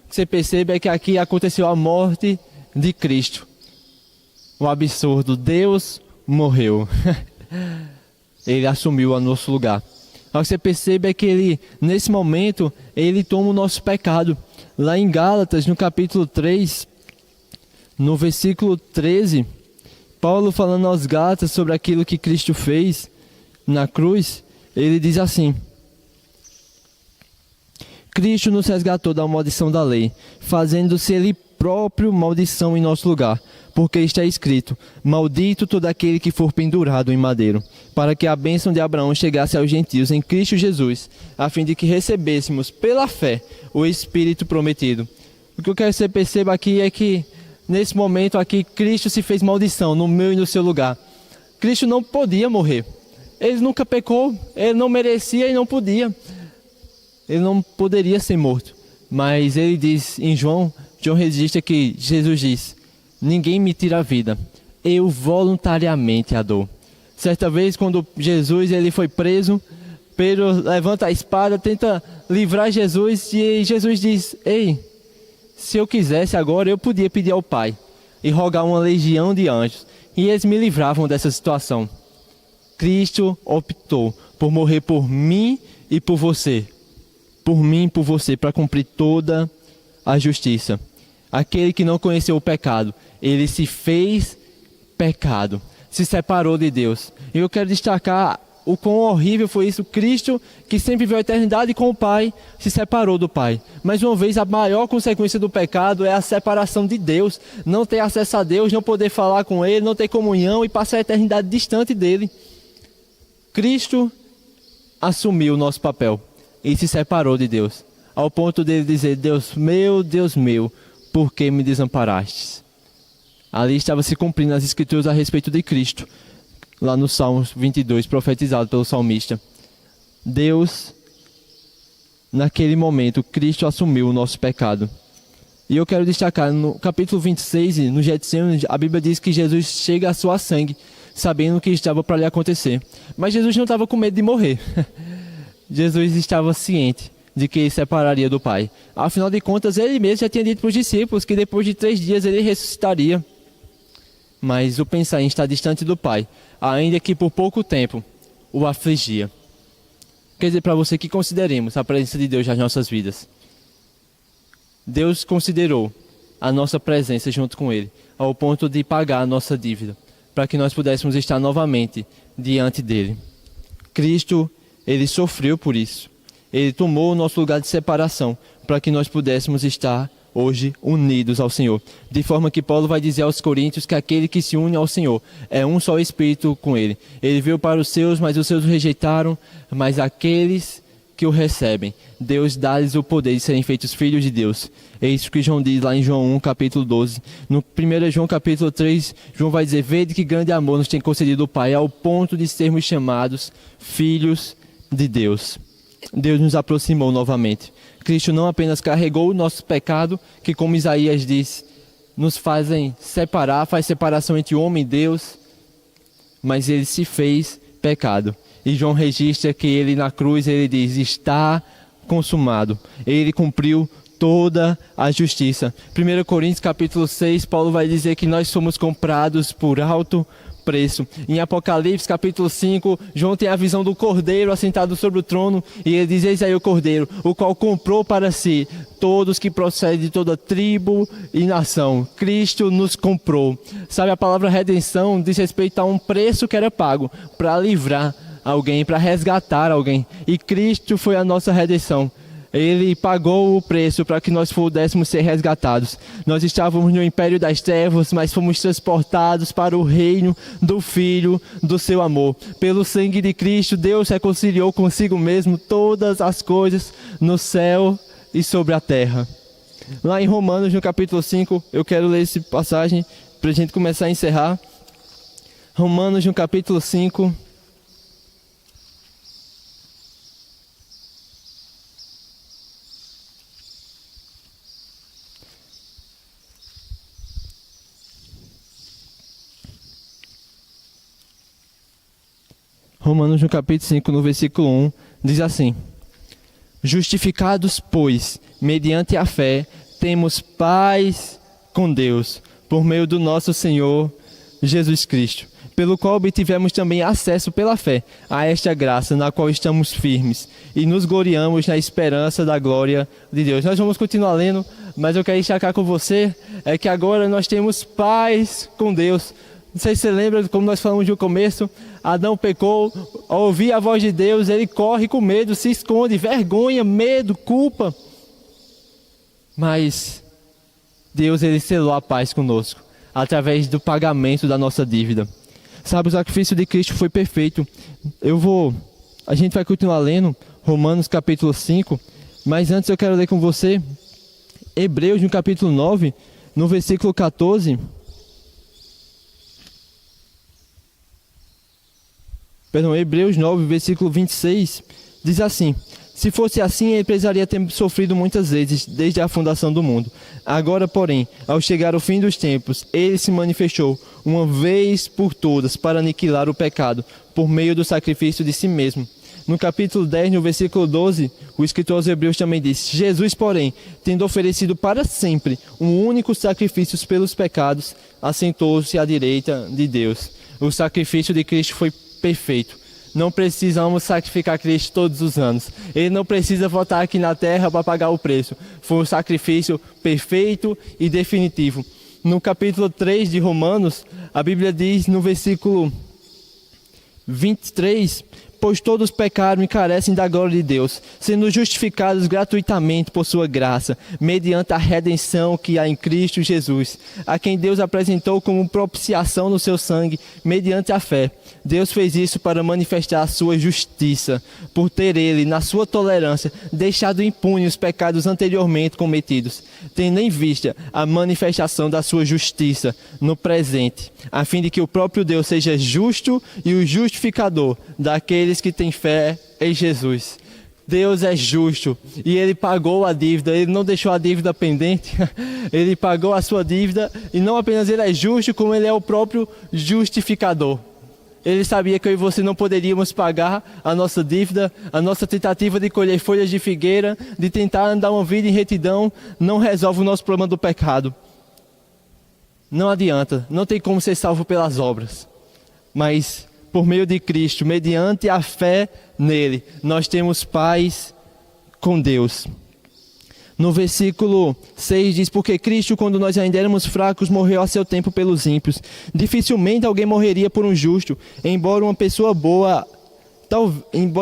que você percebe é que aqui aconteceu a morte de Cristo. O absurdo: Deus morreu. Ele assumiu o nosso lugar. O que você percebe é que ele, nesse momento, ele toma o nosso pecado. Lá em Gálatas, no capítulo 3, no versículo 13, Paulo, falando aos Gálatas sobre aquilo que Cristo fez na cruz, ele diz assim: Cristo nos resgatou da maldição da lei, fazendo-se Ele próprio maldição em nosso lugar, porque está escrito: maldito todo aquele que for pendurado em madeiro, para que a bênção de Abraão chegasse aos gentios em Cristo Jesus, a fim de que recebêssemos pela fé o Espírito prometido. O que eu quero que você perceba aqui é que nesse momento aqui, Cristo se fez maldição no meu e no seu lugar. Cristo não podia morrer. Ele nunca pecou, ele não merecia e não podia. Ele não poderia ser morto. Mas ele diz em João registra que Jesus diz: ninguém me tira a vida, eu voluntariamente a dou. Certa vez, quando Jesus ele foi preso, Pedro levanta a espada, tenta livrar Jesus, e Jesus diz: ei, se eu quisesse agora, eu podia pedir ao Pai e rogar uma legião de anjos, e eles me livravam dessa situação. Cristo optou por morrer por mim e por você. Por mim e por você, para cumprir toda a justiça. Aquele que não conheceu o pecado, ele se fez pecado, se separou de Deus. E eu quero destacar o quão horrível foi isso. Cristo, que sempre viveu a eternidade com o Pai, se separou do Pai. Mais uma vez, a maior consequência do pecado é a separação de Deus. Não ter acesso a Deus, não poder falar com Ele, não ter comunhão e passar a eternidade distante dEle. Cristo assumiu o nosso papel e se separou de Deus, ao ponto dele dizer: Deus meu, por que me desamparastes? Ali estava se cumprindo as escrituras a respeito de Cristo, lá no Salmo 22, profetizado pelo salmista. Deus, naquele momento, Cristo assumiu o nosso pecado. E eu quero destacar, no capítulo 26, no Getsemane, a Bíblia diz que Jesus chega a suar sangue, sabendo o que estava para lhe acontecer. Mas Jesus não estava com medo de morrer. Jesus estava ciente de que ele separaria do Pai. Afinal de contas, ele mesmo já tinha dito para os discípulos que depois de 3 dias ele ressuscitaria. Mas o pensar em estar distante do Pai, ainda que por pouco tempo, o afligia. Quer dizer para você que consideremos a presença de Deus nas nossas vidas. Deus considerou a nossa presença junto com Ele, ao ponto de pagar a nossa dívida, para que nós pudéssemos estar novamente diante dEle. Cristo, Ele sofreu por isso. Ele tomou o nosso lugar de separação, para que nós pudéssemos estar hoje unidos ao Senhor. De forma que Paulo vai dizer aos Coríntios que aquele que se une ao Senhor é um só Espírito com Ele. Ele veio para os seus, mas os seus o rejeitaram, mas aqueles que o recebem, Deus dá-lhes o poder de serem feitos filhos de Deus. É isso que João diz lá em João 1, capítulo 12. No 1 João, capítulo 3, João vai dizer: vede que grande amor nos tem concedido o Pai, ao ponto de sermos chamados filhos de Deus. Deus nos aproximou novamente. Cristo não apenas carregou o nosso pecado, que como Isaías diz, nos fazem separar, faz separação entre o homem e Deus, mas Ele se fez pecado. E João registra que Ele na cruz, Ele diz: está consumado. Ele cumpriu toda a justiça. 1 Coríntios capítulo 6, Paulo vai dizer que nós somos comprados por alto preço. Em Apocalipse capítulo 5, João tem a visão do Cordeiro assentado sobre o trono, e ele diz: eis aí o Cordeiro, o qual comprou para si todos que procedem de toda tribo e nação. Cristo nos comprou. Sabe, a palavra redenção diz respeito a um preço que era pago para livrar alguém, para resgatar alguém. E Cristo foi a nossa redenção. Ele pagou o preço para que nós pudéssemos ser resgatados. Nós estávamos no império das trevas, mas fomos transportados para o reino do Filho do seu amor. Pelo sangue de Cristo, Deus reconciliou consigo mesmo todas as coisas no céu e sobre a terra. Lá em Romanos, no capítulo 5, eu quero ler essa passagem para a gente começar a encerrar. Romanos, no capítulo 5. Romanos no capítulo 5, no versículo 1, diz assim: justificados, pois, mediante a fé, temos paz com Deus, por meio do nosso Senhor Jesus Cristo, pelo qual obtivemos também acesso pela fé a esta graça na qual estamos firmes e nos gloriamos na esperança da glória de Deus. Nós vamos continuar lendo, mas eu quero destacar com você é que agora nós temos paz com Deus. Não sei se você lembra, como nós falamos no começo, Adão pecou, ao ouvir a voz de Deus, ele corre com medo, se esconde, vergonha, medo, culpa. Mas Deus, Ele selou a paz conosco, através do pagamento da nossa dívida. Sabe, o sacrifício de Cristo foi perfeito. A gente vai continuar lendo Romanos capítulo 5, mas antes eu quero ler com você Hebreus no capítulo 9, no versículo 14. Hebreus 9, versículo 26, diz assim: se fosse assim, ele precisaria ter sofrido muitas vezes, desde a fundação do mundo. Agora, porém, ao chegar o fim dos tempos, ele se manifestou, uma vez por todas, para aniquilar o pecado, por meio do sacrifício de si mesmo. No capítulo 10, no versículo 12, o escritor aos Hebreus também diz: Jesus, porém, tendo oferecido para sempre um único sacrifício pelos pecados, assentou-se à direita de Deus. O sacrifício de Cristo foi perfeito. Não precisamos sacrificar Cristo todos os anos. Ele não precisa voltar aqui na terra para pagar o preço. Foi um sacrifício perfeito e definitivo. No capítulo 3 de Romanos, a Bíblia diz no versículo 23: pois todos pecaram e carecem da glória de Deus, sendo justificados gratuitamente por sua graça, mediante a redenção que há em Cristo Jesus, a quem Deus apresentou como propiciação no seu sangue, mediante a fé. Deus fez isso para manifestar a sua justiça, por ter Ele, na sua tolerância, deixado impune os pecados anteriormente cometidos, tendo em vista a manifestação da sua justiça no presente, a fim de que o próprio Deus seja justo e o justificador daqueles que têm fé em Jesus. Deus é justo e Ele pagou a dívida, Ele não deixou a dívida pendente, Ele pagou a sua dívida, e não apenas Ele é justo, como Ele é o próprio justificador. Ele sabia que eu e você não poderíamos pagar a nossa dívida, a nossa tentativa de colher folhas de figueira, de tentar andar uma vida em retidão, não resolve o nosso problema do pecado. Não adianta, não tem como ser salvo pelas obras, mas por meio de Cristo, mediante a fé nele, nós temos paz com Deus. No versículo 6 diz: porque Cristo, quando nós ainda éramos fracos, morreu a seu tempo pelos ímpios. Dificilmente alguém morreria por um justo, embora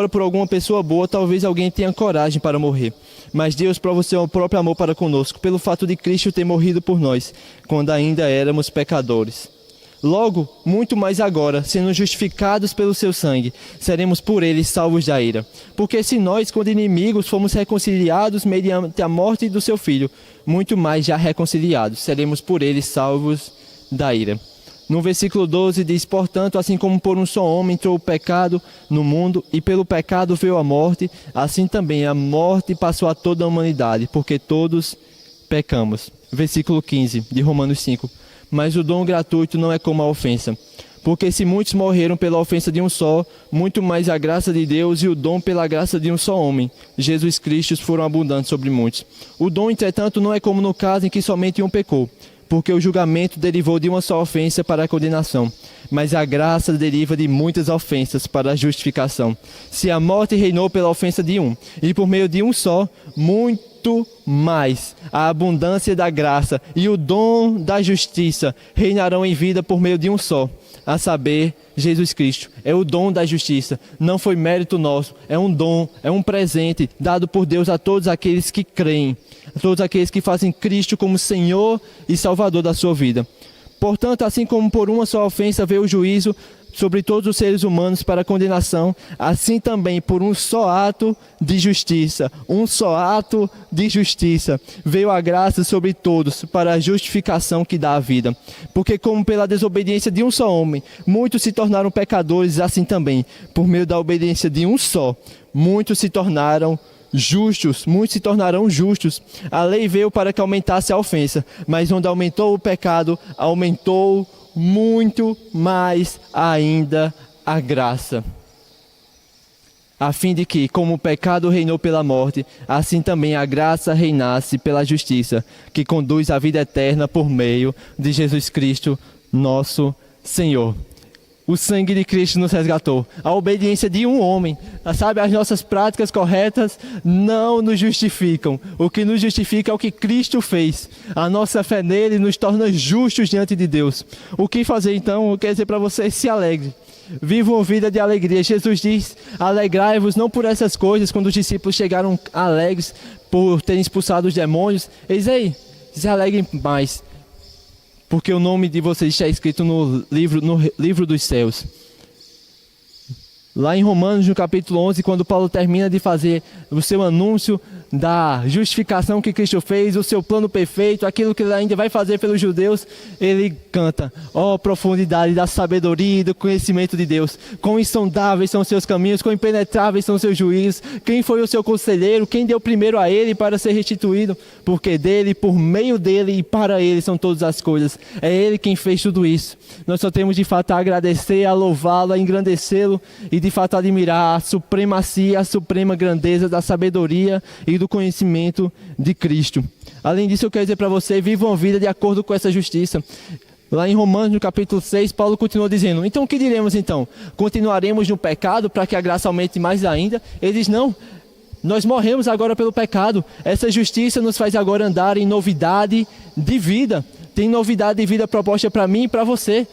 por alguma pessoa boa, talvez alguém tenha coragem para morrer. Mas Deus prova o seu próprio amor para conosco, pelo fato de Cristo ter morrido por nós, quando ainda éramos pecadores. Logo, muito mais agora, sendo justificados pelo seu sangue, seremos por ele salvos da ira. Porque se nós, quando inimigos, fomos reconciliados mediante a morte do seu Filho, muito mais já reconciliados, seremos por ele salvos da ira. No versículo 12 diz: portanto, assim como por um só homem entrou o pecado no mundo, e pelo pecado veio a morte, assim também a morte passou a toda a humanidade, porque todos pecamos. Versículo 15 de Romanos 5. Mas o dom gratuito não é como a ofensa. Porque se muitos morreram pela ofensa de um só, muito mais a graça de Deus e o dom pela graça de um só homem, Jesus Cristo, foram abundantes sobre muitos. O dom, entretanto, não é como no caso em que somente um pecou, porque o julgamento derivou de uma só ofensa para a condenação, mas a graça deriva de muitas ofensas para a justificação. Se a morte reinou pela ofensa de um, e por meio de um só, muito mais a abundância da graça e o dom da justiça reinarão em vida por meio de um só, a saber, Jesus Cristo. É o dom da justiça, não foi mérito nosso, é um dom, é um presente dado por Deus a todos aqueles que creem, a todos aqueles que fazem Cristo como Senhor e Salvador da sua vida. Portanto, assim como por uma só ofensa veio o juízo sobre todos os seres humanos para a condenação, assim também por um só ato de justiça, veio a graça sobre todos para a justificação que dá a vida. Porque como pela desobediência de um só homem, muitos se tornaram pecadores, assim também, por meio da obediência de um só, muitos se tornarão justos. A lei veio para que aumentasse a ofensa, mas onde aumentou o pecado, aumentou muito mais ainda a graça. A fim de que, como o pecado reinou pela morte, assim também a graça reinasse pela justiça, que conduz à vida eterna por meio de Jesus Cristo, nosso Senhor. O sangue de Cristo nos resgatou. A obediência de um homem. Sabe, as nossas práticas corretas não nos justificam. O que nos justifica é o que Cristo fez. A nossa fé nele nos torna justos diante de Deus. O que fazer então? Eu quero dizer para você, se alegre. Viva uma vida de alegria. Jesus diz: alegrai-vos não por essas coisas. Quando os discípulos chegaram alegres por terem expulsado os demônios, eles aí, se alegrem mais, porque o nome de vocês está escrito no livro dos céus. Lá em Romanos, no capítulo 11, quando Paulo termina de fazer o seu anúncio da justificação que Cristo fez, o seu plano perfeito, aquilo que ele ainda vai fazer pelos judeus, ele canta: ó profundidade da sabedoria e do conhecimento de Deus, quão insondáveis são os seus caminhos, quão impenetráveis são os seus juízos, quem foi o seu conselheiro, quem deu primeiro a ele para ser restituído, porque dele, por meio dele e para ele são todas as coisas, é ele quem fez tudo isso. Nós só temos de fato a agradecer, a louvá-lo, a engrandecê-lo e de fato admirar a supremacia, a suprema grandeza da sabedoria e do conhecimento de Cristo. Além disso, eu quero dizer para você: viva uma vida de acordo com essa justiça. Lá em Romanos, no capítulo 6, Paulo continua dizendo: então o que diremos então? Continuaremos no pecado para que a graça aumente mais ainda? Ele diz: não, nós morremos agora pelo pecado. Essa justiça nos faz agora andar em novidade de vida. Tem novidade de vida proposta para mim e para você.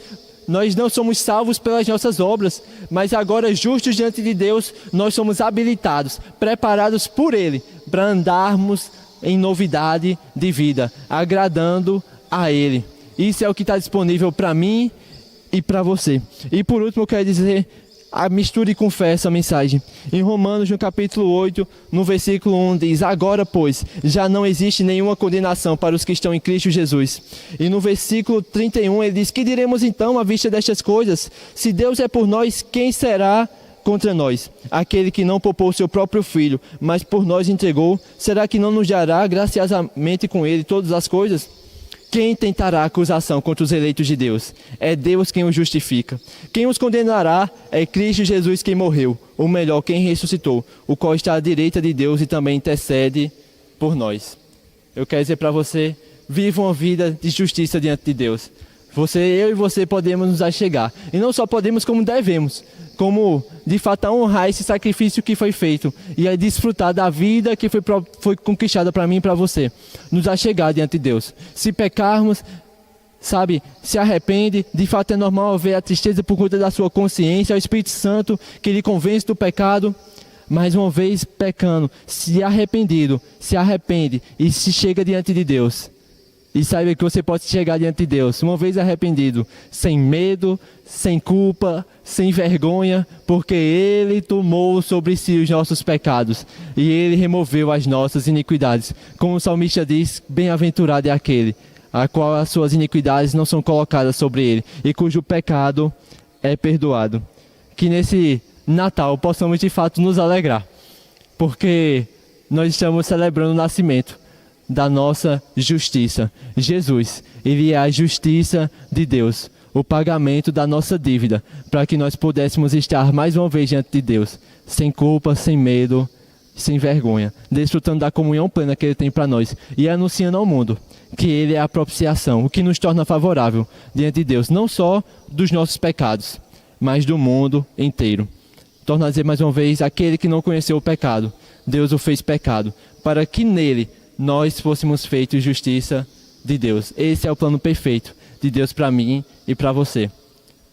Nós não somos salvos pelas nossas obras, mas agora, justos diante de Deus, nós somos habilitados, preparados por Ele, para andarmos em novidade de vida, agradando a Ele. Isso é o que está disponível para mim e para você. E por último, eu quero dizer: misture com fé essa mensagem. Em Romanos, no capítulo 8, no versículo 1, diz: agora, pois, já não existe nenhuma condenação para os que estão em Cristo Jesus. E no versículo 31, ele diz: que diremos então à vista destas coisas? Se Deus é por nós, quem será contra nós? Aquele que não poupou seu próprio filho, mas por nós entregou, será que não nos dará graciosamente com ele todas as coisas? Quem tentará acusação contra os eleitos de Deus? É Deus quem os justifica. Quem os condenará é Cristo Jesus quem morreu, ou melhor, quem ressuscitou, o qual está à direita de Deus e também intercede por nós. Eu quero dizer para você: viva uma vida de justiça diante de Deus. Eu e você podemos nos achegar. E não só podemos, como devemos. Como, de fato, honrar esse sacrifício que foi feito. E a desfrutar da vida que foi conquistada para mim e para você. Nos achegar diante de Deus. Se pecarmos, sabe, se arrepende. De fato, é normal ver a tristeza por conta da sua consciência. É o Espírito Santo que lhe convence do pecado. mais uma vez pecando, se arrepende e se chega diante de Deus. E saiba que você pode chegar diante de Deus, uma vez arrependido, sem medo, sem culpa, sem vergonha, porque Ele tomou sobre si os nossos pecados e Ele removeu as nossas iniquidades. Como o salmista diz, bem-aventurado é aquele a qual as suas iniquidades não são colocadas sobre ele e cujo pecado é perdoado. Que nesse Natal possamos de fato nos alegrar, porque nós estamos celebrando o nascimento da nossa justiça. Jesus, Ele é a justiça de Deus, o pagamento da nossa dívida, para que nós pudéssemos estar mais uma vez diante de Deus, sem culpa, sem medo, sem vergonha, desfrutando da comunhão plena que Ele tem para nós e anunciando ao mundo que Ele é a propiciação, o que nos torna favorável diante de Deus, não só dos nossos pecados, mas do mundo inteiro. Torno a dizer mais uma vez, aquele que não conheceu o pecado, Deus o fez pecado, para que nele nós fôssemos feitos justiça de Deus. Esse é o plano perfeito de Deus para mim e para você.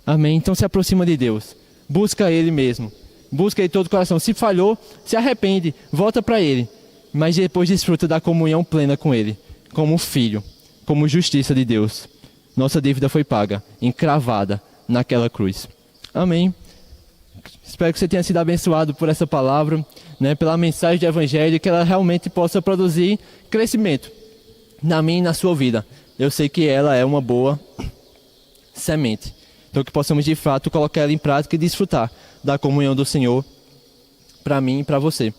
Amém? Então se aproxima de Deus, busca Ele mesmo, busca Ele de todo o coração. Se falhou, se arrepende, volta para Ele, mas depois desfruta da comunhão plena com Ele, como filho, como justiça de Deus. Nossa dívida foi paga, encravada naquela cruz. Amém? Espero que você tenha sido abençoado por essa palavra, pela mensagem do Evangelho, que ela realmente possa produzir crescimento na minha e na sua vida. Eu sei que ela é uma boa semente. Então que possamos de fato colocar ela em prática e desfrutar da comunhão do Senhor para mim e para você.